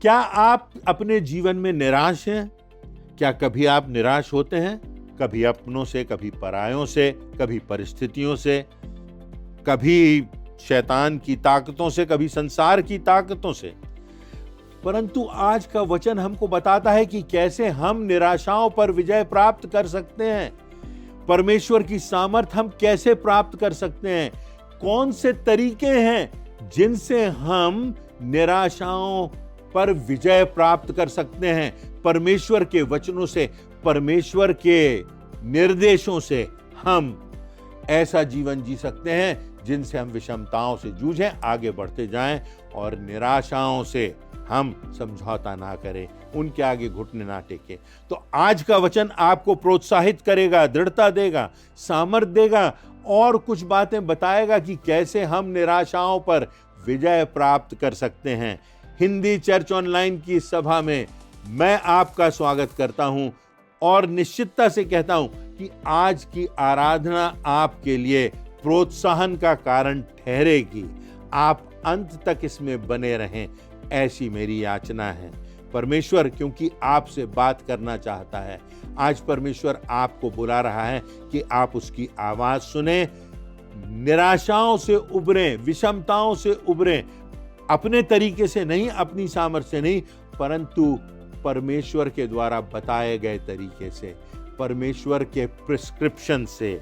क्या आप अपने जीवन में निराश हैं? क्या कभी आप निराश होते हैं? कभी अपनों से, कभी परायों से, कभी परिस्थितियों से, कभी शैतान की ताकतों से, कभी संसार की ताकतों से। परंतु आज का वचन हमको बताता है कि कैसे हम निराशाओं पर विजय प्राप्त कर सकते हैं। परमेश्वर की सामर्थ हम कैसे प्राप्त कर सकते हैं? कौन से तरीके हैं जिनसे हम निराशाओं पर विजय प्राप्त कर सकते हैं? परमेश्वर के वचनों से, परमेश्वर के निर्देशों से हम ऐसा जीवन जी सकते हैं जिनसे हम विषमताओं से जूझें, आगे बढ़ते जाएं और निराशाओं से हम समझौता ना करें, उनके आगे घुटने ना टेकें। तो आज का वचन आपको प्रोत्साहित करेगा, दृढ़ता देगा, सामर्थ देगा और कुछ बातें बताएगा कि कैसे हम निराशाओं पर विजय प्राप्त कर सकते हैं। हिंदी चर्च ऑनलाइन की सभा में मैं आपका स्वागत करता हूं और निश्चितता से कहता हूं कि आज की आराधना आपके लिए प्रोत्साहन का कारण ठहरेगी। आप अंत तक इसमें बने रहें, ऐसी मेरी याचना है। परमेश्वर क्योंकि आपसे बात करना चाहता है। आज परमेश्वर आपको बुला रहा है कि आप उसकी आवाज सुने, निराशाओं से उबरें, विषमताओं से उबरें, अपने तरीके से नहीं, अपनी सामर्थ्य से नहीं, परंतु परमेश्वर के द्वारा बताए गए तरीके से, परमेश्वर के प्रिस्क्रिप्शन से,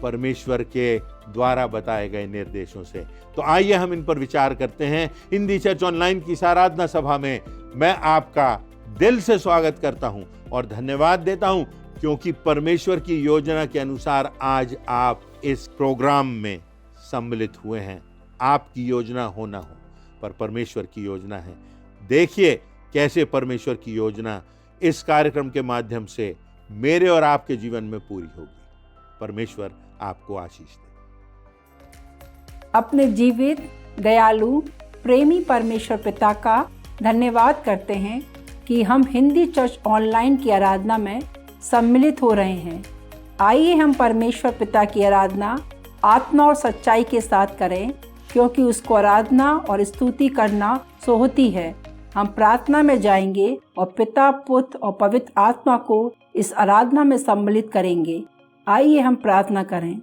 परमेश्वर के द्वारा बताए गए निर्देशों से। तो आइए हम इन पर विचार करते हैं। हिंदी चर्च ऑनलाइन की आराधना सभा में मैं आपका दिल से स्वागत करता हूं और धन्यवाद देता हूं क्योंकि परमेश्वर की योजना के अनुसार आज आप इस प्रोग्राम में सम्मिलित हुए हैं। आपकी योजना हो ना हो, पर परमेश्वर की योजना है। देखिए कैसे परमेश्वर की योजना इस कार्यक्रम के माध्यम से मेरे और आपके जीवन में पूरी होगी। परमेश्वर आपको आशीष दे। अपने जीवित, दयालु, प्रेमी परमेश्वर पिता का धन्यवाद करते हैं कि हम हिंदी चर्च ऑनलाइन की आराधना में सम्मिलित हो रहे हैं। आइए हम परमेश्वर पिता की आराधना आत्मा और सच्चाई के साथ करें, क्योंकि उसको आराधना और स्तुति करना सोहती है। हम प्रार्थना में जाएंगे और पिता, पुत्र और पवित्र आत्मा को इस आराधना में सम्मिलित करेंगे। आइए हम प्रार्थना करें।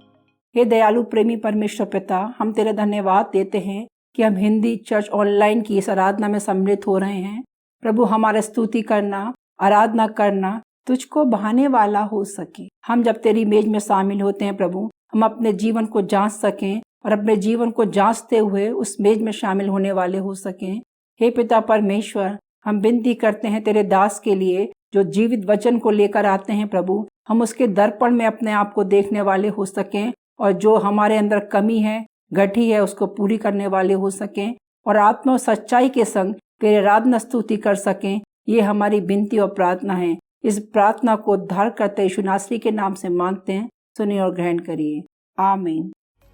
हे दयालु प्रेमी परमेश्वर पिता, हम तेरा धन्यवाद देते हैं कि हम हिंदी चर्च ऑनलाइन की इस आराधना में सम्मिलित हो रहे हैं। प्रभु, हमारा स्तुति करना, आराधना करना तुझको बहाने वाला हो सके। हम जब तेरी मेज में शामिल होते हैं प्रभु, हम अपने जीवन को जांच सकें और अपने जीवन को जांचते हुए उस मेज में शामिल होने वाले हो सकें। हे पिता परमेश्वर, हम विनती करते हैं तेरे दास के लिए जो जीवित वचन को लेकर आते हैं प्रभु, हम उसके दर्पण में अपने आप को देखने वाले हो सकें और जो हमारे अंदर कमी है, घटी है, उसको पूरी करने वाले हो सकें और आत्मा और सच्चाई के संग तेरे आराधना स्तुति कर सकें। ये हमारी विनती और प्रार्थना है। इस प्रार्थना को उद्धार करते यीशु नासरी के नाम से मांगते हैं, सुनिए और ग्रहण करिए, आमीन।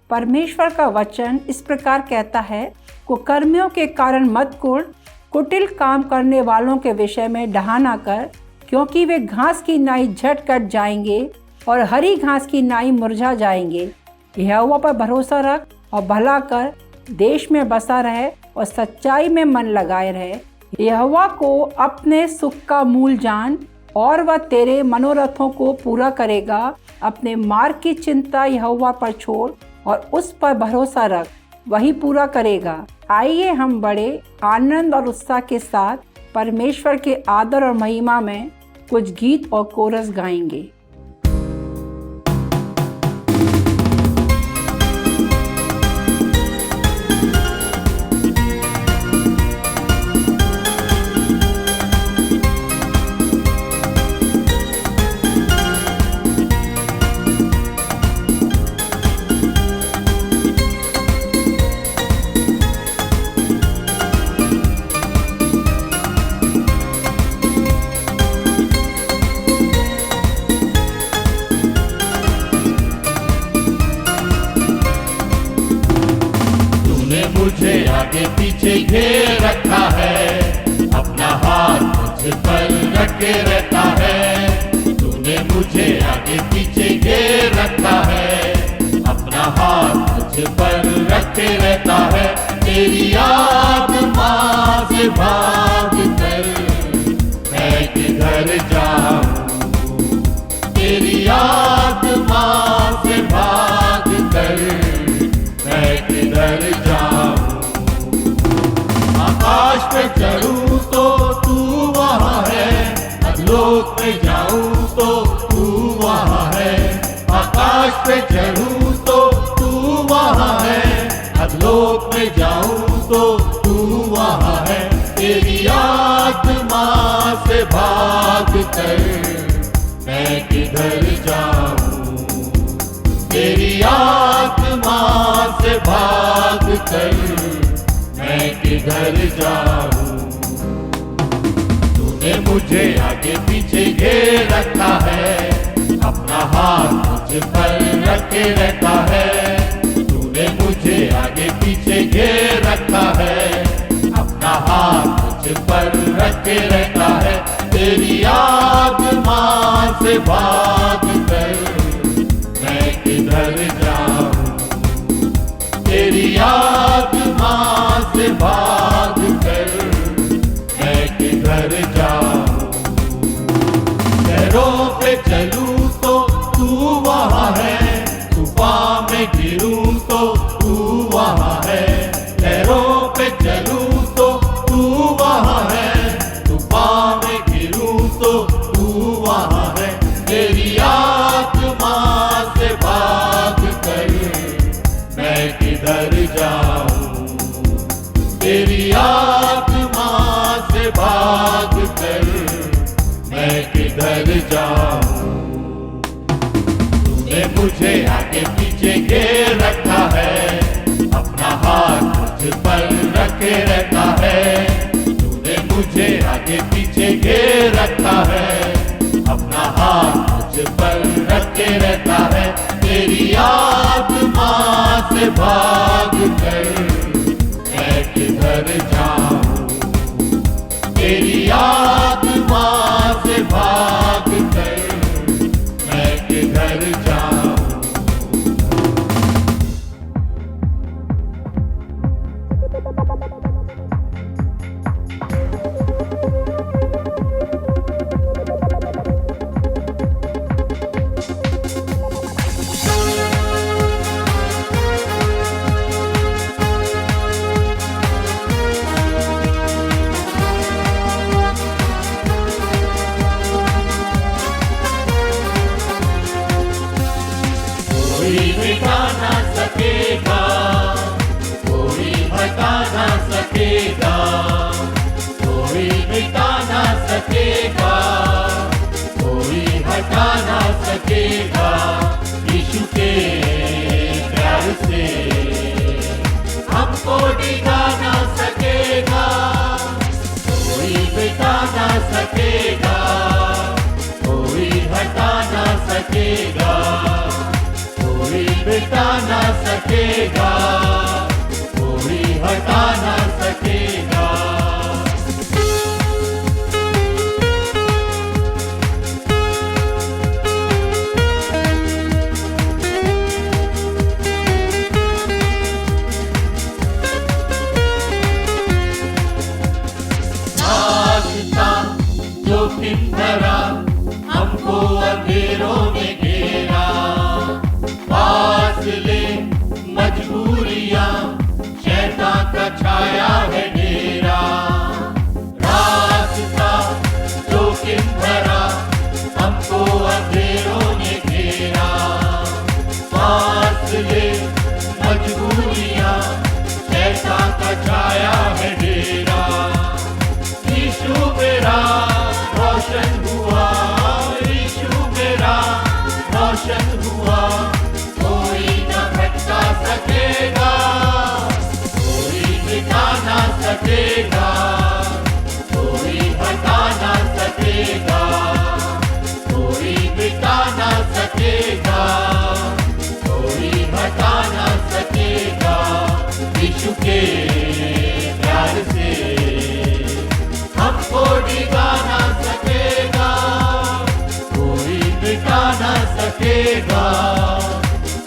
परमेश्वर का वचन इस प्रकार कहता है, कुकर्मियों के कारण मत कुढ़, कुटिल काम करने वालों के विषय में डहाना कर, क्योंकि वे घास की नाई झट कट जाएंगे और हरी घास की नाई मुरझा जाएंगे। यहोवा पर भरोसा रख और भला कर, देश में बसा रहे और सच्चाई में मन लगाए रहे। यहोवा को अपने सुख का मूल जान और वह तेरे मनोरथों को पूरा करेगा। अपने मार्ग की चिंता यहोवा पर छोड़ और उस पर भरोसा रख, वही पूरा करेगा। आइए हम बड़े आनंद और उत्साह के साथ परमेश्वर के आदर और महिमा में कुछ गीत और कोरस गाएंगे। मुझे आगे पीछे घेर रखा है, अपना हाथ मुझ पर रखे रहता है। तूने मुझे आगे पीछे घेर रखा है, अपना हाथ मुझ पर रखे रहता है। तेरी आत्मा से भाग तेरी आत्मा से भाग कर मैं किधर जाऊं। आकाश पे चढ़ूं तो तू वहाँ है, अधोलोक में जाऊं तो तू वहाँ है। आकाश पे चढ़ूं तो तू वहाँ है, अधोलोक में जाऊं तो तू वहाँ है। तेरी आत्मा से भाग कर मैं किधर जाऊं। तेरी आत्मा से भाग कर मैं किधर जाऊं। तूने मुझे आगे पीछे घेर रखा है, अपना हाथ मुझ पर रखे रहता है। तूने मुझे आगे पीछे घेर रखा है, अपना हाथ मुझ पर रखे रहता है। तेरी आत्मा से भाग कर मैं किधर जाऊं। तेरी आत्मा से भाग कर मैं किधर जाऊं। पैरों पे चलूं तो तू वहाँ है, तूफान में गिरूं तो तू वहाँ है। पैरों पे चलूं तो तू वहाँ है, तूफान में गिरूं तो तू वहाँ है। तेरी आत्मा से भाग कर मैं किधर जाऊं। तेरी आत्मा से भाग कर मैं किधर जाऊं। तूने मुझे आगे पीछे घेर रखा है, अपना हाथ मुझ पर रखे रहता है। तूने मुझे आगे पीछे घेर रखा है, अपना हाथ मुझ पर रखे रहता है। तेरी आत्मा से भाग कर मैं किधर जाऊं। तेरी आत्मा से भाग कर मैं किधर जाऊं। कोई मिटा ना सकेगा, कोई हटा ना सकेगा, कोई मिटा ना सकेगा, कोई हटा ना सकेगा। यीशु के प्यार से हमको डिगा ना सकेगा। कोई मिटा ना सकेगा, कोई हटा ना सकेगा, कोई मिटा ना सकेगा, कोई हटा ना सकेगा। रास्ता जोखिम भरा हमको अंधेरों में घेरा। फासले मजबूरियां शैतान का छाया है डेरा। रास्ता जोखिम भरा हमको अंधेरों ने घेरा। फासले मजबूरियां शैतान का छाया है डेरा। यीशु मेरा रोशन हुआ, यीशु मेरा रोशन हुआ। कोई न भटका सकेगा, कोई मिटा ना सकेगा, कोई हटा ना सकेगा, कोई मिटा ना सकेगा, कोई हटा ना सकेगा। यीशु के प्यार से हमको डिगा ना सकेगा, कोई मिटा ना सकेगा,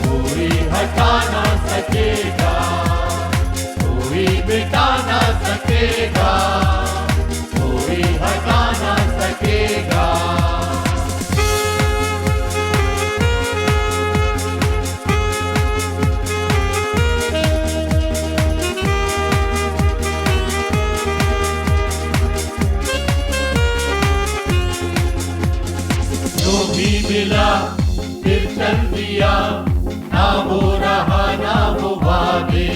कोई हटा ना सकेगा, कोई मिटा ना सकेगा, कोई हटा ना सकेगा। मिला फिर चल दिया, ना वो रहा ना वो वादे।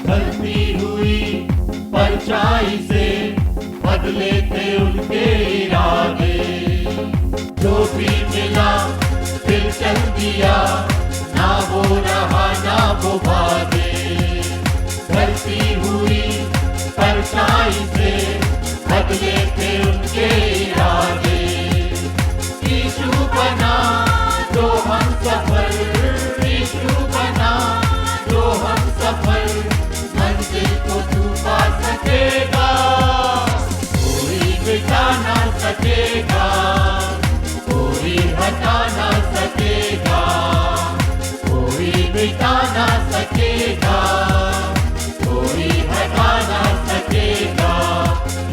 ढलती हुई परछाई से बदले थे उनके इरादे। जो भी मिला फिर चल दिया, ना वो रहा ना वो वादे। ढलती हुई परछाई से बदले थे उनके इरादे। यीशु बना जो हम सफल, यीशु बना जो हम सफल, मंजिल को तू पा सकेगा, कोई मिटा ना सकेगा, कोई हटा ना सकेगा, कोई मिटा ना सकेगा, कोई हटा ना सकेगा।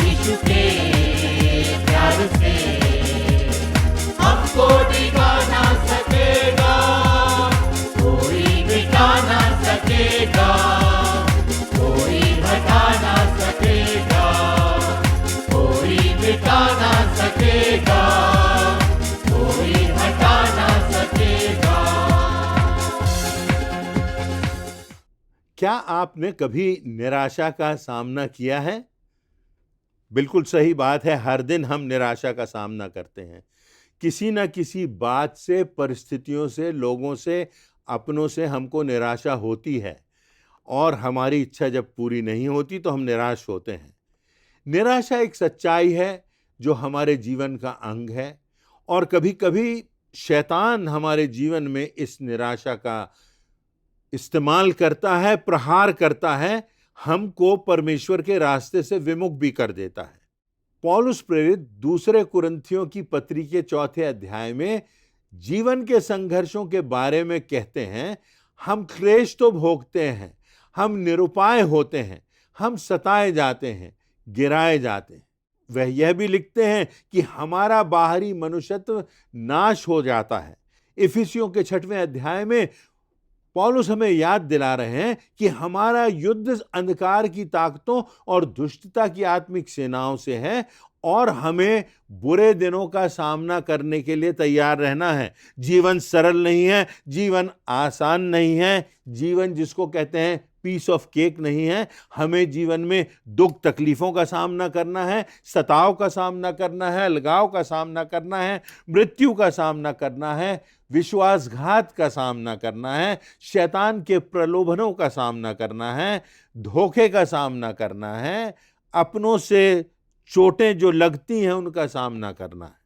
यीशु के प्यार से हमको डिगा ना सकेगा, कोई मिटा ना सकेगा, कोई हटा ना सकेगा, कोई मिटा ना सकेगा, कोई हटा ना सकेगा। क्या आपने कभी निराशा का सामना किया है? बिल्कुल सही बात है, हर दिन हम निराशा का सामना करते हैं। किसी न किसी बात से, परिस्थितियों से, लोगों से, अपनों से हमको निराशा होती है और हमारी इच्छा जब पूरी नहीं होती तो हम निराश होते हैं। निराशा एक सच्चाई है जो हमारे जीवन का अंग है और कभी-कभी शैतान हमारे जीवन में इस निराशा का इस्तेमाल करता है, प्रहार करता है, हमको परमेश्वर के रास्ते से विमुख भी कर देता है। पौलुस प्रेरित दूसरे कुरिन्थियों की पत्री के 4 अध्याय में जीवन के संघर्षों के बारे में कहते हैं, हम क्लेश तो भोगते हैं, हम निरुपाय होते हैं, हम सताए जाते हैं, गिराए जाते हैं। वह यह भी लिखते हैं कि हमारा बाहरी मनुष्यत्व नाश हो जाता है। इफिसियों के 6वें अध्याय में पौलुस हमें याद दिला रहे हैं कि हमारा युद्ध अंधकार की ताकतों और दुष्टता की आत्मिक सेनाओं से है और हमें बुरे दिनों का सामना करने के लिए तैयार रहना है। जीवन सरल नहीं है, जीवन आसान नहीं है, जीवन जिसको कहते हैं पीस ऑफ केक नहीं है। हमें जीवन में दुख तकलीफों का सामना करना है, सताव का सामना करना है, अलगाव का सामना करना है, मृत्यु का सामना करना है, विश्वासघात का सामना करना है, शैतान के प्रलोभनों का सामना करना है, धोखे का सामना करना है, अपनों से चोटें जो लगती हैं उनका सामना करना है।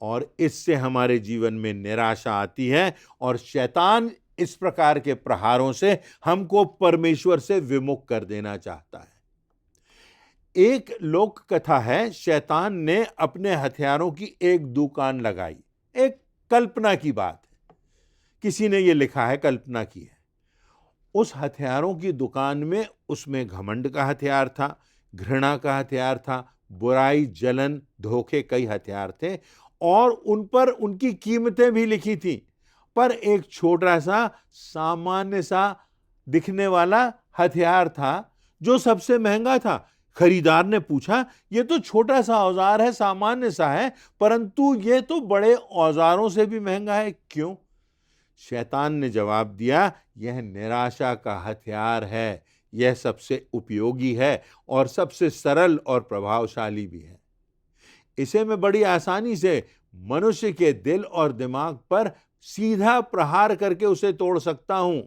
और इससे हमारे जीवन में निराशा आती है और शैतान इस प्रकार के प्रहारों से हमको परमेश्वर से विमुख कर देना चाहता है। एक लोक कथा है, शैतान ने अपने हथियारों की एक दुकान लगाई। एक कल्पना की बात है, किसी ने ये लिखा है, कल्पना की है। उस हथियारों की दुकान में उसमें घमंड का हथियार था, घृणा का हथियार था, बुराई, जलन, धोखे, कई हथियार थे और उन पर उनकी कीमतें भी लिखी थी। पर एक छोटा सा सामान्य सा दिखने वाला हथियार था जो सबसे महंगा था। खरीदार ने पूछा, ये तो छोटा सा औजार है, सामान्य सा है, परंतु ये तो बड़े औजारों से भी महंगा है, क्यों? शैतान ने जवाब दिया, यह निराशा का हथियार है, यह सबसे उपयोगी है और सबसे सरल और प्रभावशाली भी है। इसे मैं बड़ी आसानी से मनुष्य के दिल और दिमाग पर सीधा प्रहार करके उसे तोड़ सकता हूं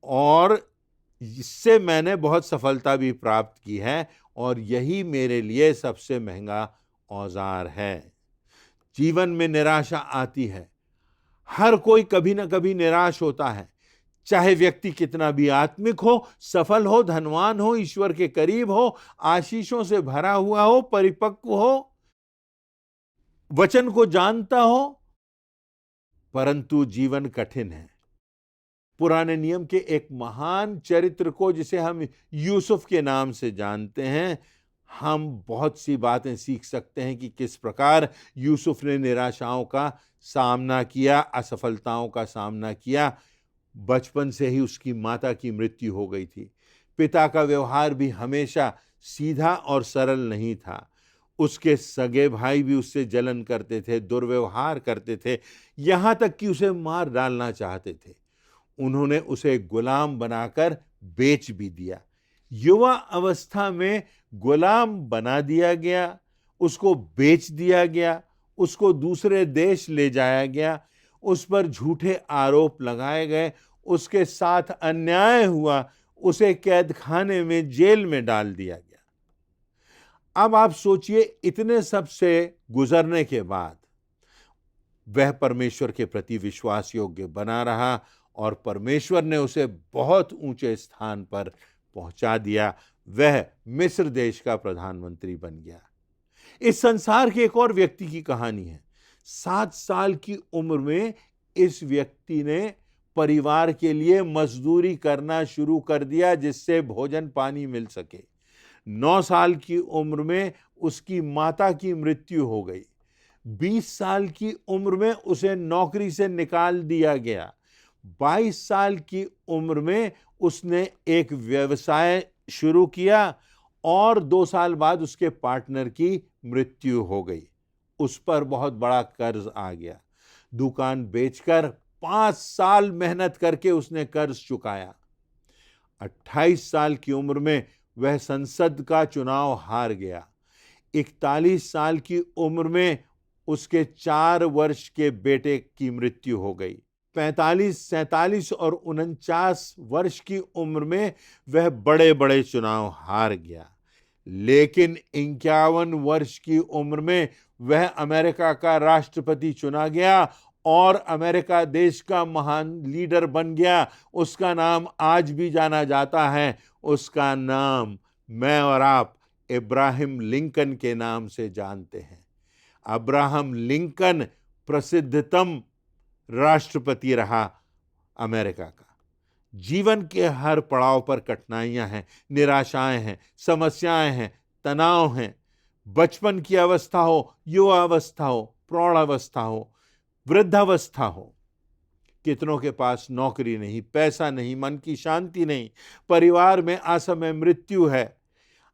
और इससे मैंने बहुत सफलता भी प्राप्त की है और यही मेरे लिए सबसे महंगा औजार है। जीवन में निराशा आती है, हर कोई कभी ना कभी निराश होता है, चाहे व्यक्ति कितना भी आत्मिक हो, सफल हो, धनवान हो, ईश्वर के करीब हो, आशीषों से भरा हुआ हो, परिपक्व हो, वचन को जानता हो, परंतु जीवन कठिन है। पुराने नियम के एक महान चरित्र को, जिसे हम यूसुफ के नाम से जानते हैं, हम बहुत सी बातें सीख सकते हैं कि किस प्रकार यूसुफ ने निराशाओं का सामना किया, असफलताओं का सामना किया। बचपन से ही उसकी माता की मृत्यु हो गई थी। पिता का व्यवहार भी हमेशा सीधा और सरल नहीं था। उसके सगे भाई भी उससे जलन करते थे, दुर्व्यवहार करते थे, यहां तक कि उसे मार डालना चाहते थे। उन्होंने उसे गुलाम बनाकर बेच भी दिया। युवा अवस्था में गुलाम बना दिया गया, उसको बेच दिया गया, उसको दूसरे देश ले जाया गया, उस पर झूठे आरोप लगाए गए, उसके साथ अन्याय हुआ, उसे कैद खाने में, जेल में डाल दिया गया। अब आप सोचिए, इतने सब से गुजरने के बाद वह परमेश्वर के प्रति विश्वास योग्य बना रहा और परमेश्वर ने उसे बहुत ऊंचे स्थान पर पहुंचा दिया। वह मिस्र देश का प्रधानमंत्री बन गया। इस संसार के एक और व्यक्ति की कहानी है। 7 साल की उम्र में इस व्यक्ति ने परिवार के लिए मजदूरी करना शुरू कर दिया जिससे भोजन पानी मिल सके। 9 साल की उम्र में उसकी माता की मृत्यु हो गई। 20 साल की उम्र में उसे नौकरी से निकाल दिया गया। 22 साल की उम्र में उसने एक व्यवसाय शुरू किया और 2 साल बाद उसके पार्टनर की मृत्यु हो गई। उस पर बहुत बड़ा कर्ज आ गया। दुकान बेचकर 5 साल मेहनत करके उसने कर्ज चुकाया। 28 साल की उम्र में वह संसद का चुनाव हार गया। 41 साल की उम्र में उसके 4 वर्ष के बेटे की मृत्यु हो गई। 45, 47 और 49 वर्ष की उम्र में वह बड़े बड़े चुनाव हार गया। लेकिन 51 वर्ष की उम्र में वह अमेरिका का राष्ट्रपति चुना गया और अमेरिका देश का महान लीडर बन गया। उसका नाम आज भी जाना जाता है। उसका नाम मैं और आप इब्राहिम लिंकन के नाम से जानते हैं। अब्राहम लिंकन प्रसिद्धतम राष्ट्रपति रहा अमेरिका का। जीवन के हर पड़ाव पर कठिनाइयां हैं, निराशाएं हैं, समस्याएं हैं, तनाव हैं। बचपन की अवस्था हो, युवा अवस्था हो, प्रौढ़ावस्था हो, वृद्धावस्था हो। कितनों के पास नौकरी नहीं, पैसा नहीं, मन की शांति नहीं, परिवार में असमय मृत्यु है,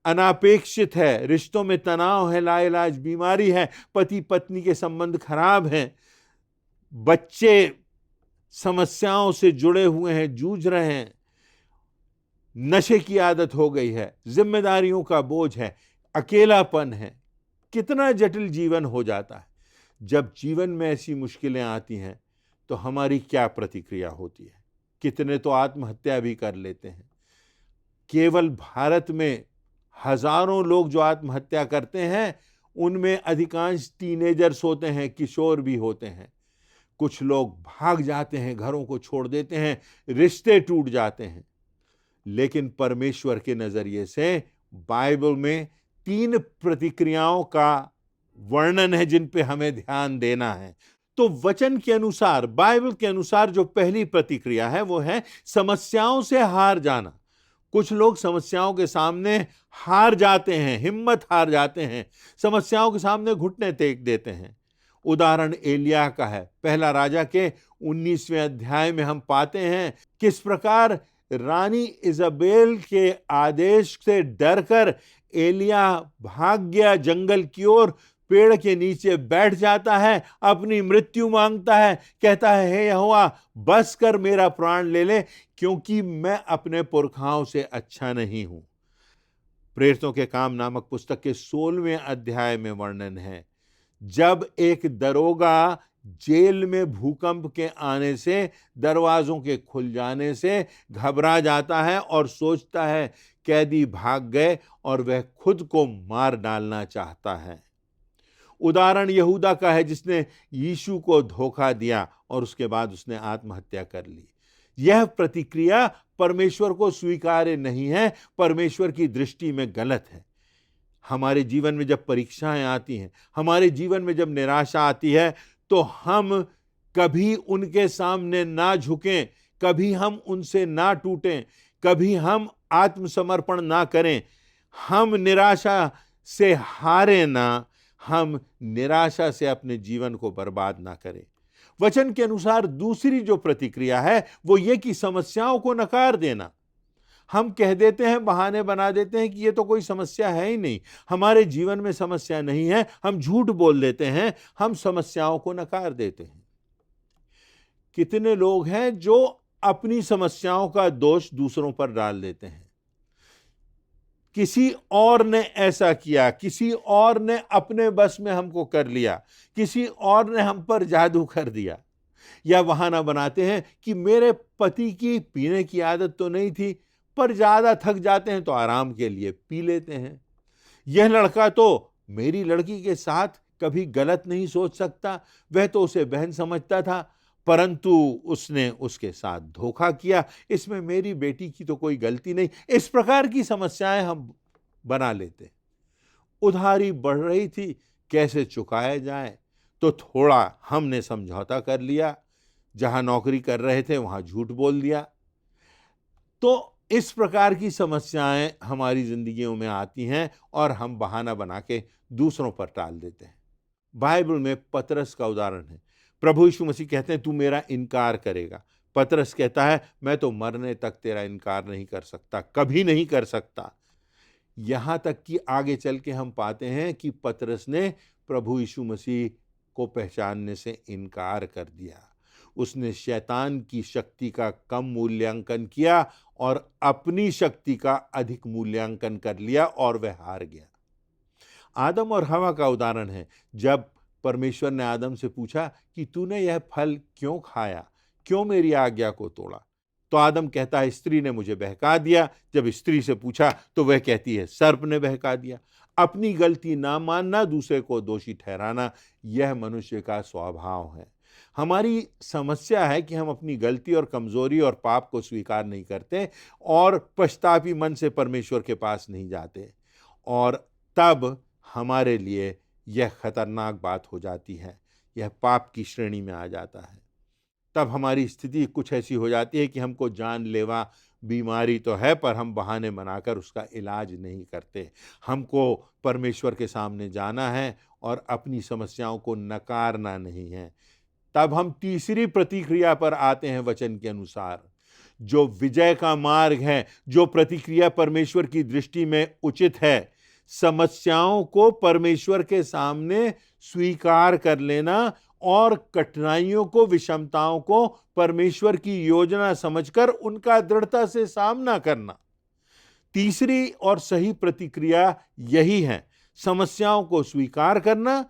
अनापेक्षित है, रिश्तों में तनाव है, लाइलाज बीमारी है, पति पत्नी के संबंध खराब हैं, बच्चे समस्याओं से जुड़े हुए हैं, जूझ रहे हैं, नशे की आदत हो गई है, जिम्मेदारियों का बोझ है, अकेलापन है। कितना जटिल जीवन हो जाता है। जब जीवन में ऐसी मुश्किलें आती हैं तो हमारी क्या प्रतिक्रिया होती है? कितने तो आत्महत्या भी कर लेते हैं। केवल भारत में हजारों लोग जो आत्महत्या करते हैं उनमें अधिकांश टीनेजर्स होते हैं, किशोर भी होते हैं। कुछ लोग भाग जाते हैं, घरों को छोड़ देते हैं, रिश्ते टूट जाते हैं। लेकिन परमेश्वर के नजरिए से बाइबल में 3 प्रतिक्रियाओं का वर्णन है जिन पे हमें ध्यान देना है। तो वचन के अनुसार, बाइबल के अनुसार जो पहली प्रतिक्रिया है वो है समस्याओं से हार जाना। कुछ लोग समस्याओं के सामने हार जाते हैं, हिम्मत हार जाते हैं, समस्याओं के सामने घुटने टेक देते हैं। उदाहरण एलिया का है। पहला राजा के 19वें अध्याय में हम पाते हैं किस प्रकार रानी इजाबेल के आदेश से डरकर एलिया भाग गया जंगल की ओर, पेड़ के नीचे बैठ जाता है, अपनी मृत्यु मांगता है, कहता है हे यहोवा बस कर मेरा प्राण ले ले क्योंकि मैं अपने पुरखाओं से अच्छा नहीं हूं। प्रेरितों के काम नामक पुस्तक के 16वें अध्याय में वर्णन है जब एक दरोगा जेल में भूकंप के आने से, दरवाजों के खुल जाने से घबरा जाता है और सोचता है कैदी भाग गए और वह खुद को मार डालना चाहता है। उदाहरण यहूदा का है जिसने यीशु को धोखा दिया और उसके बाद उसने आत्महत्या कर ली। यह प्रतिक्रिया परमेश्वर को स्वीकार्य नहीं है, परमेश्वर की दृष्टि में गलत है। हमारे जीवन में जब परीक्षाएं आती हैं, हमारे जीवन में जब निराशा आती है, तो हम कभी उनके सामने ना झुकें, कभी हम उनसे ना टूटें, कभी हम आत्मसमर्पण ना करें, हम निराशा से हारे ना, हम निराशा से अपने जीवन को बर्बाद ना करें। वचन के अनुसार दूसरी जो प्रतिक्रिया है वो ये कि समस्याओं को नकार देना। हम कह देते हैं, बहाने बना देते हैं कि ये तो कोई समस्या है ही नहीं, हमारे जीवन में समस्या नहीं है। हम झूठ बोल देते हैं, हम समस्याओं को नकार देते हैं। कितने लोग हैं जो अपनी समस्याओं का दोष दूसरों पर डाल देते हैं। किसी और ने ऐसा किया, किसी और ने अपने बस में हमको कर लिया, किसी और ने हम पर जादू कर दिया। या बहाना बनाते हैं कि मेरे पति की पीने की आदत तो नहीं थी, पर ज्यादा थक जाते हैं तो आराम के लिए पी लेते हैं। यह लड़का तो मेरी लड़की के साथ कभी गलत नहीं सोच सकता, वह तो उसे बहन समझता था, परंतु उसने उसके साथ धोखा किया, इसमें मेरी बेटी की तो कोई गलती नहीं। इस प्रकार की समस्याएं हम बना लेते। उधारी बढ़ रही थी, कैसे चुकाया जाए, तो थोड़ा हमने समझौता कर लिया, जहां नौकरी कर रहे थे वहां झूठ बोल दिया। तो इस प्रकार की समस्याएं हमारी जिंदगियों में आती हैं और हम बहाना बना के दूसरों पर टाल देते हैं। बाइबल में पतरस का उदाहरण है। प्रभु यीशु मसीह कहते हैं, तू मेरा इनकार करेगा। पतरस कहता है, मैं तो मरने तक तेरा इनकार नहीं कर सकता, कभी नहीं कर सकता। यहां तक कि आगे चल के हम पाते हैं कि पतरस ने प्रभु यीशु मसीह को पहचानने से इनकार कर दिया। उसने शैतान की शक्ति का कम मूल्यांकन किया और अपनी शक्ति का अधिक मूल्यांकन कर लिया और वह हार गया। आदम और हवा का उदाहरण है। जब परमेश्वर ने आदम से पूछा कि तूने यह फल क्यों खाया, क्यों मेरी आज्ञा को तोड़ा, तो आदम कहता है, स्त्री ने मुझे बहका दिया। जब स्त्री से पूछा तो वह कहती है, सर्प ने बहका दिया। अपनी गलती ना मानना, दूसरे को दोषी ठहराना, यह मनुष्य का स्वभाव है। हमारी समस्या है कि हम अपनी गलती और कमजोरी और पाप को स्वीकार नहीं करते और पश्चातापी मन से परमेश्वर के पास नहीं जाते, और तब हमारे लिए यह खतरनाक बात हो जाती है, यह पाप की श्रेणी में आ जाता है। तब हमारी स्थिति कुछ ऐसी हो जाती है कि हमको जानलेवा बीमारी तो है, पर हम बहाने बनाकर उसका इलाज नहीं करते। हमको परमेश्वर के सामने जाना है और अपनी समस्याओं को नकारना नहीं है। तब हम तीसरी प्रतिक्रिया पर आते हैं, वचन के अनुसार जो विजय का मार्ग है, जो प्रतिक्रिया परमेश्वर की दृष्टि में उचित है। समस्याओं को परमेश्वर के सामने स्वीकार कर लेना और कठिनाइयों को, विषमताओं को परमेश्वर की योजना समझकर उनका दृढ़ता से सामना करना। तीसरी और सही प्रतिक्रिया यही है, समस्याओं को स्वीकार करना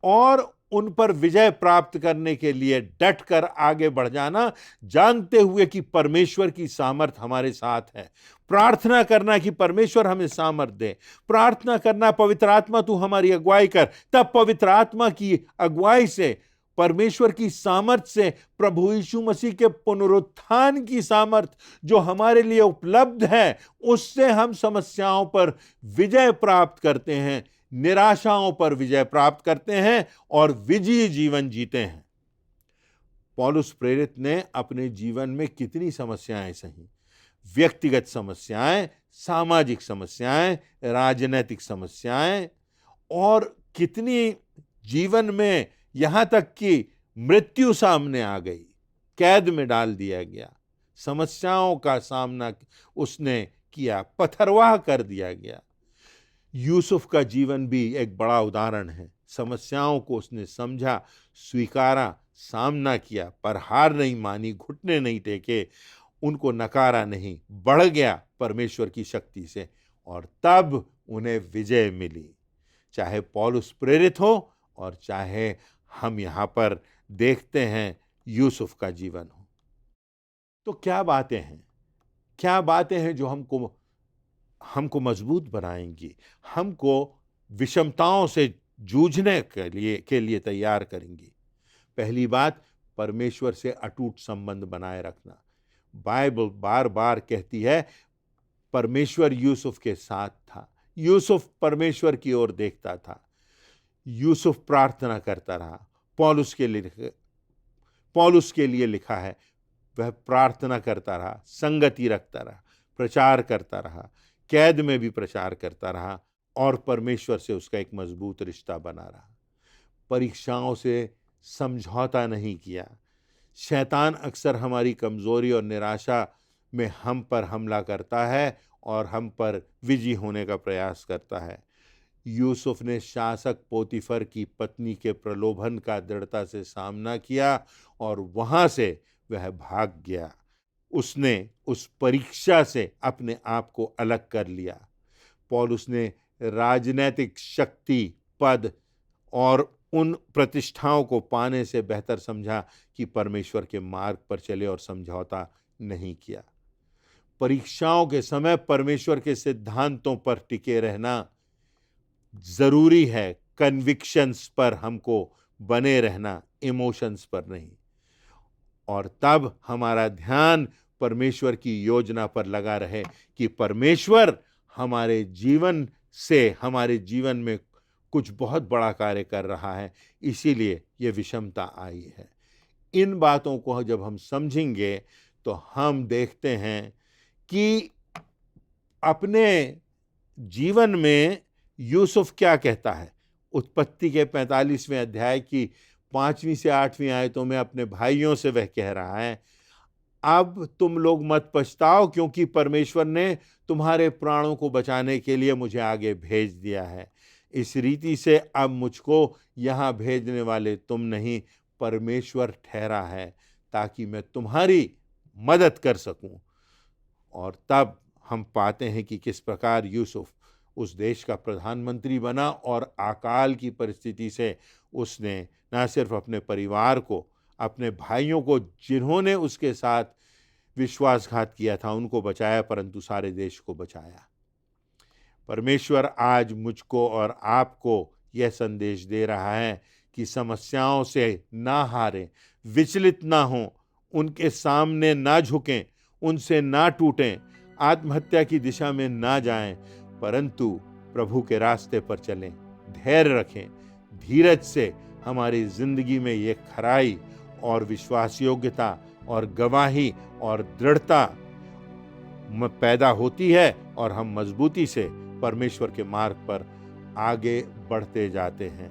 और उन पर विजय प्राप्त करने के लिए डटकर आगे बढ़ जाना, जानते हुए कि परमेश्वर की सामर्थ हमारे साथ है। प्रार्थना करना कि परमेश्वर हमें सामर्थ दे। प्रार्थना करना, पवित्र आत्मा तू हमारी अगुवाई कर। तब पवित्र आत्मा की अगुवाई से, परमेश्वर की सामर्थ से, प्रभु यीशु मसीह के पुनरुत्थान की सामर्थ जो हमारे लिए उपलब्ध है, उससे हम समस्याओं पर विजय प्राप्त करते हैं, निराशाओं पर विजय प्राप्त करते हैं और विजयी जीवन जीते हैं। पौलुस प्रेरित ने अपने जीवन में कितनी समस्याएं सही, व्यक्तिगत समस्याएं, सामाजिक समस्याएं, राजनीतिक समस्याएं, और कितनी जीवन में यहां तक कि मृत्यु सामने आ गई, कैद में डाल दिया गया, समस्याओं का सामना उसने किया, पथरवाह कर दिया गया। यूसुफ का जीवन भी एक बड़ा उदाहरण है। समस्याओं को उसने समझा, स्वीकारा, सामना किया, पर हार नहीं मानी, घुटने नहीं टेके, उनको नकारा नहीं, बढ़ गया परमेश्वर की शक्ति से, और तब उन्हें विजय मिली। चाहे पौलुस प्रेरित हो और चाहे हम यहाँ पर देखते हैं यूसुफ का जीवन हो। तो क्या बातें हैं, क्या बातें हैं जो हमको मजबूत बनाएंगी, हमको विषमताओं से जूझने के लिए तैयार करेंगी। पहली बात, परमेश्वर से अटूट संबंध बनाए रखना। बाइबल बार बार कहती है परमेश्वर यूसुफ के साथ था, यूसुफ परमेश्वर की ओर देखता था, यूसुफ प्रार्थना करता रहा। पौलुस के लिए लिखा है, वह प्रार्थना करता रहा, संगति रखता रहा, प्रचार करता रहा, कैद में भी प्रचार करता रहा और परमेश्वर से उसका एक मजबूत रिश्ता बना रहा। परीक्षाओं से समझौता नहीं किया। शैतान अक्सर हमारी कमजोरी और निराशा में हम पर हमला करता है और हम पर विजयी होने का प्रयास करता है। यूसुफ ने शासक पोतीफर की पत्नी के प्रलोभन का दृढ़ता से सामना किया और वहां से वह भाग गया। उसने उस परीक्षा से अपने आप को अलग कर लिया। पौलुस ने राजनैतिक शक्ति, पद और उन प्रतिष्ठाओं को पाने से बेहतर समझा कि परमेश्वर के मार्ग पर चले और समझौता नहीं किया। परीक्षाओं के समय परमेश्वर के सिद्धांतों पर टिके रहना जरूरी है। कन्विक्शंस पर हमको बने रहना, इमोशंस पर नहीं। और तब हमारा ध्यान परमेश्वर की योजना पर लगा रहे कि परमेश्वर हमारे जीवन से, हमारे जीवन में कुछ बहुत बड़ा कार्य कर रहा है, इसीलिए ये विषमता आई है। इन बातों को जब हम समझेंगे तो हम देखते हैं कि अपने जीवन में यूसुफ क्या कहता है। उत्पत्ति के 45वें अध्याय की 5वीं से 8वीं आयतों में अपने भाइयों से वह कह रहा है, अब तुम लोग मत पछताओ, क्योंकि परमेश्वर ने तुम्हारे प्राणों को बचाने के लिए मुझे आगे भेज दिया है। इस रीति से अब मुझको यहाँ भेजने वाले तुम नहीं, परमेश्वर ठहरा है, ताकि मैं तुम्हारी मदद कर सकूं। और तब हम पाते हैं कि किस प्रकार यूसुफ उस देश का प्रधानमंत्री बना और अकाल की परिस्थिति से उसने न सिर्फ अपने परिवार को, अपने भाइयों को जिन्होंने उसके साथ विश्वासघात किया था, उनको बचाया, परंतु सारे देश को बचाया। परमेश्वर आज मुझको और आपको यह संदेश दे रहा है कि समस्याओं से ना हारें, विचलित ना हों, उनके सामने ना झुकें, उनसे ना टूटें, आत्महत्या की दिशा में ना जाएं, परंतु प्रभु के रास्ते पर चलें, धैर्य रखें। धीरज से हमारी जिंदगी में ये खराई और विश्वास योग्यता और गवाही और दृढ़ता पैदा होती है और हम मजबूती से परमेश्वर के मार्ग पर आगे बढ़ते जाते हैं।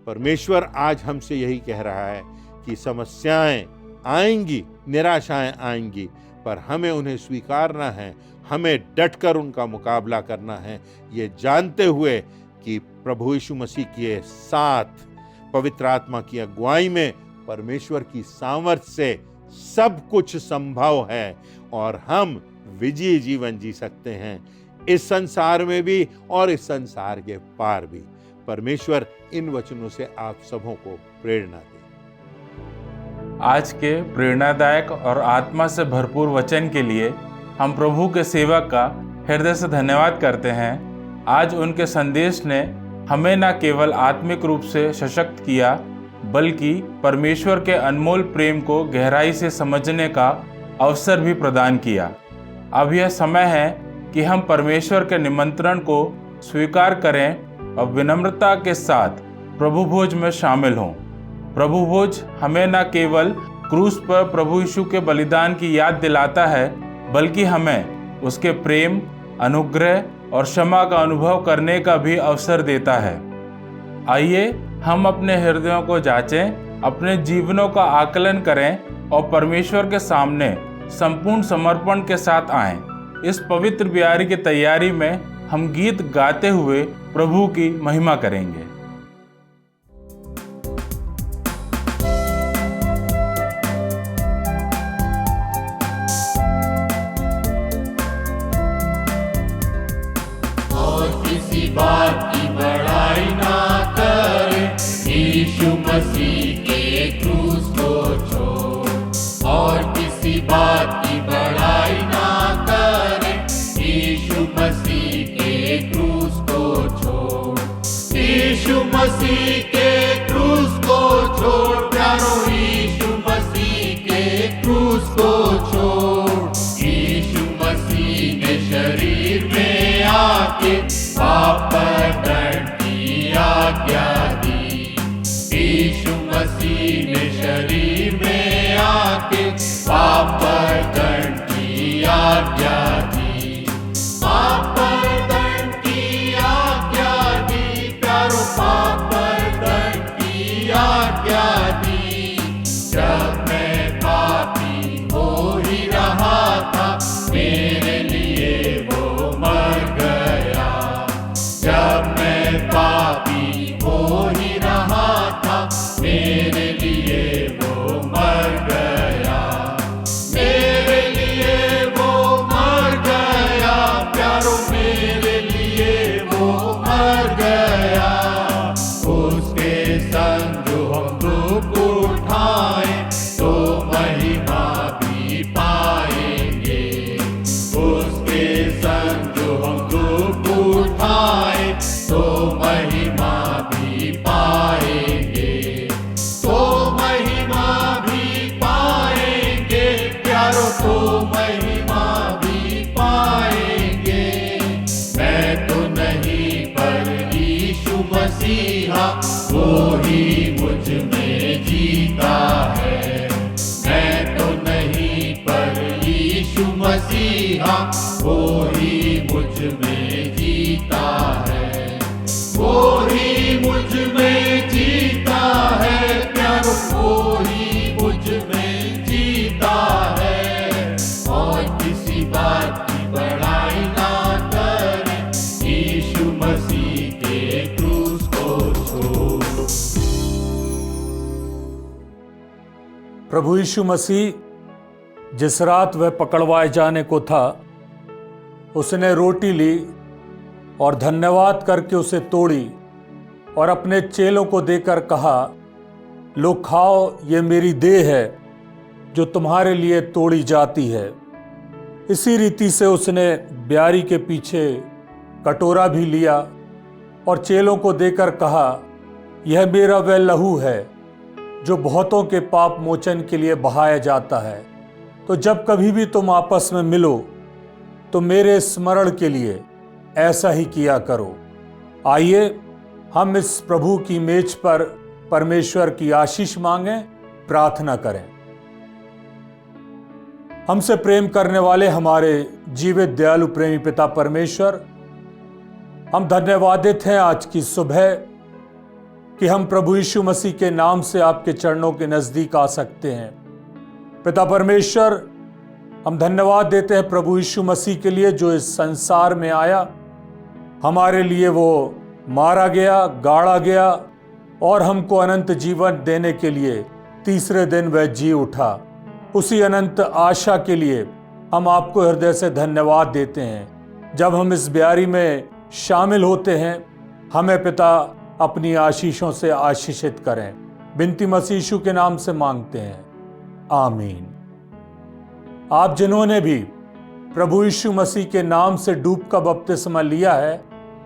परमेश्वर आज हमसे यही कह रहा है कि समस्याएं आएंगी, निराशाएं आएंगी, पर हमें उन्हें स्वीकारना है, हमें डटकर उनका मुकाबला करना है, ये जानते हुए कि प्रभु यीशु मसीह के साथ पवित्र आत्मा की अगुवाई में परमेश्वर की सामर्थ्य से सब कुछ संभव है और हम विजयी जीवन जी सकते हैं, इस संसार में भी और इस संसार के पार भी। परमेश्वर इन वचनों से आप सबों को प्रेरणा दे। आज के प्रेरणादायक और आत्मा से भरपूर वचन के लिए हम प्रभु के सेवक का हृदय से धन्यवाद करते हैं। आज उनके संदेश ने हमें न केवल आत्मिक रूप से सशक्त किया, बल्कि परमेश्वर के अनमोल प्रेम को गहराई से समझने का अवसर भी प्रदान किया। अब यह समय है कि हम परमेश्वर के निमंत्रण को स्वीकार करें और विनम्रता के साथ प्रभु भोज में शामिल हों। प्रभु भोज हमें न केवल क्रूस पर प्रभु यीशु के बलिदान की याद दिलाता है, बल्कि हमें उसके प्रेम, अनुग्रह और क्षमा का अनुभव करने का भी अवसर देता है। आइए हम अपने हृदयों को जांचें, अपने जीवनों का आकलन करें और परमेश्वर के सामने संपूर्ण समर्पण के साथ आएं। इस पवित्र बियारी की तैयारी में हम गीत गाते हुए प्रभु की महिमा करेंगे। बात की बड़ाई ना करे, यीशु मसीह के क्रूस को छोड़। और किसी बात की बड़ाई ना करे, यीशु मसीह के क्रूस को छोड़। यीशु हाँ वो ही मुझ में जीता है, वो ही मुझ में जीता है, प्यारो वो ही मुझ में जीता है। और किसी बात की बड़ाई ना करें, यीशु मसीह के क्रूस को छोड़। प्रभु यीशु मसीह जिस रात वह पकड़वाए जाने को था, उसने रोटी ली और धन्यवाद करके उसे तोड़ी और अपने चेलों को देकर कहा, लो खाओ, ये मेरी देह है जो तुम्हारे लिए तोड़ी जाती है। इसी रीति से उसने ब्यारी के पीछे कटोरा भी लिया और चेलों को देकर कहा, यह मेरा वह लहू है जो बहुतों के पाप मोचन के लिए बहाया जाता है। तो जब कभी भी तुम आपस में मिलो तो मेरे स्मरण के लिए ऐसा ही किया करो। आइए हम इस प्रभु की मेज पर परमेश्वर की आशीष मांगें, प्रार्थना करें। हमसे प्रेम करने वाले हमारे जीवित दयालु प्रेमी पिता परमेश्वर, हम धन्यवादित हैं आज की सुबह कि हम प्रभु यीशु मसीह के नाम से आपके चरणों के नजदीक आ सकते हैं। पिता परमेश्वर, हम धन्यवाद देते हैं प्रभु यीशु मसीह के लिए जो इस संसार में आया, हमारे लिए वो मारा गया, गाड़ा गया और हमको अनंत जीवन देने के लिए तीसरे दिन वह जी उठा। उसी अनंत आशा के लिए हम आपको हृदय से धन्यवाद देते हैं। जब हम इस ब्यारी में शामिल होते हैं, हमें पिता अपनी आशीषों से आशीषित करें। बिनती मसीह यीशु के नाम से मांगते हैं, आमीन। आप जिन्होंने भी प्रभु यीशु मसीह के नाम से डूब का बपतिस्मा लिया है,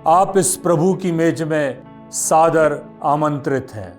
आप इस प्रभु की मेज में सादर आमंत्रित हैं।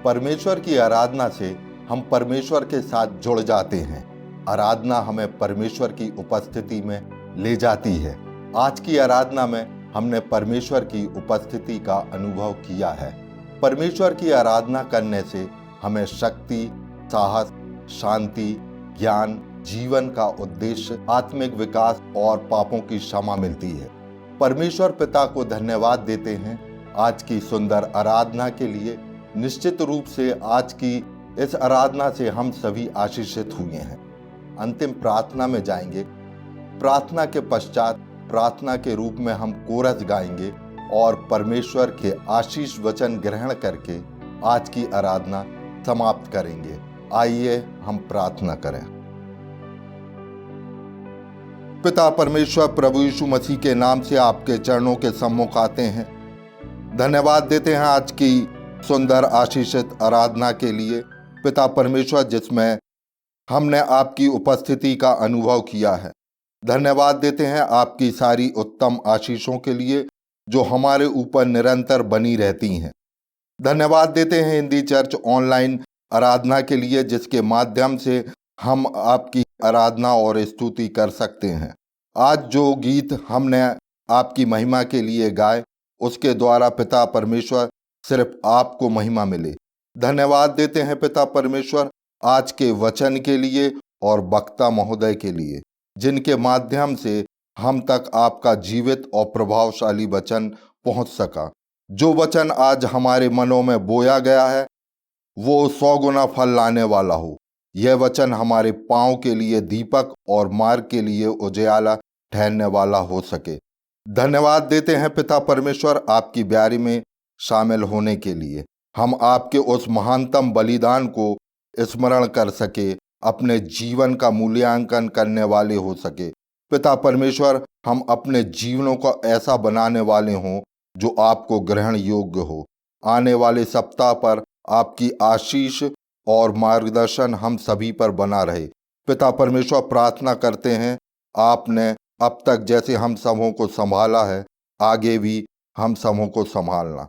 परमेश्वर की आराधना से हम परमेश्वर के साथ जुड़ जाते हैं। आराधना हमें परमेश्वर की उपस्थिति में ले जाती है। आज की आराधना में हमने परमेश्वर की उपस्थिति का अनुभव किया है। परमेश्वर की आराधना करने से हमें शक्ति, साहस, शांति, ज्ञान, जीवन का उद्देश्य, आत्मिक विकास और पापों की क्षमा मिलती है। परमेश्वर पिता को धन्यवाद देते हैं आज की सुंदर आराधना के लिए। निश्चित रूप से आज की इस आराधना से हम सभी आशीषित हुए हैं। अंतिम प्रार्थना में जाएंगे। प्रार्थना के पश्चात प्रार्थना के रूप में हम कोरस गाएंगे और परमेश्वर के आशीष वचन ग्रहण करके आज की आराधना समाप्त करेंगे। आइए हम प्रार्थना करें। पिता परमेश्वर, प्रभु यीशु मसीह के नाम से आपके चरणों के सम्मुख आते हैं। धन्यवाद देते हैं आज की सुंदर आशीषित आराधना के लिए। पिता परमेश्वर, जिसमें हमने आपकी उपस्थिति का अनुभव किया है। धन्यवाद देते हैं आपकी सारी उत्तम आशीषों के लिए जो हमारे ऊपर निरंतर बनी रहती हैं। धन्यवाद देते हैं हिंदी चर्च ऑनलाइन आराधना के लिए, जिसके माध्यम से हम आपकी आराधना और स्तुति कर सकते हैं। आज जो गीत हमने आपकी महिमा के लिए गाए, उसके द्वारा पिता परमेश्वर सिर्फ आपको महिमा मिले। धन्यवाद देते हैं पिता परमेश्वर आज के वचन के लिए और वक्ता महोदय के लिए, जिनके माध्यम से हम तक आपका जीवित और प्रभावशाली वचन पहुंच सका। जो वचन आज हमारे मनों में बोया गया है वो 100 गुना फल लाने वाला हो। यह वचन हमारे पांव के लिए दीपक और मार्ग के लिए उजियाला ठहरने वाला हो सके। धन्यवाद देते हैं पिता परमेश्वर आपकी ब्यारी में शामिल होने के लिए। हम आपके उस महानतम बलिदान को स्मरण कर सके, अपने जीवन का मूल्यांकन करने वाले हो सके। पिता परमेश्वर, हम अपने जीवनों को ऐसा बनाने वाले हों जो आपको ग्रहण योग्य हो। आने वाले सप्ताह पर आपकी आशीष और मार्गदर्शन हम सभी पर बना रहे। पिता परमेश्वर, प्रार्थना करते हैं आपने अब तक जैसे हम सबों को संभाला है, आगे भी हम सबों को संभालना।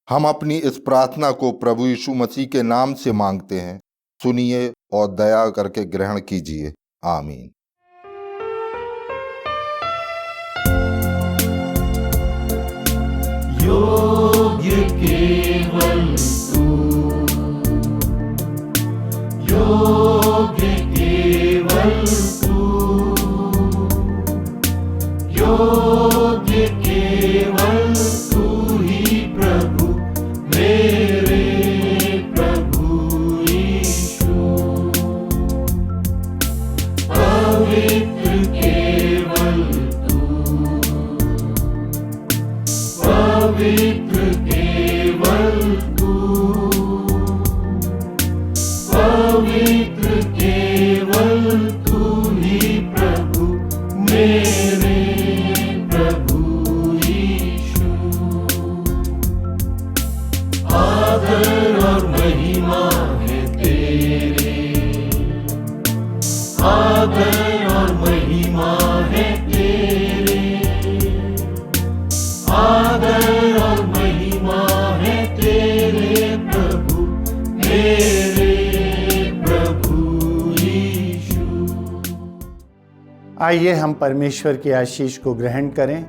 हम अपनी इस प्रार्थना को प्रभु यीशु मसीह के नाम से मांगते हैं। सुनिए और दया करके ग्रहण कीजिए। आमीन। योग्य केवल तू, योग्य केवल तू, योग्य केवल तू ही प्रभु, मेरे प्रभु यीशु। पवित्र केवल तू, पवित्र केवल तू, पवित्र केवल तू ही प्रभु, मेरे प्रभु यीशु। आदर और महिमा है तेरे, आदर और महिमा है तेरे, आदर और महिमा है तेरे प्रभु, मेरे प्रभु यीशु। आइए हम परमेश्वर की आशीष को ग्रहण करें।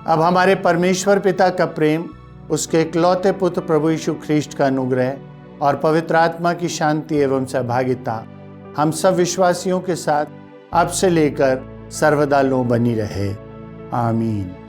अब हमारे परमेश्वर पिता का प्रेम, उसके इकलौते पुत्र प्रभु यीशु ख्रीस्ट का अनुग्रह और पवित्र आत्मा की शांति एवं सहभागिता हम सब विश्वासियों के साथ अब से लेकर सर्वदा लो बनी रहे। आमीन।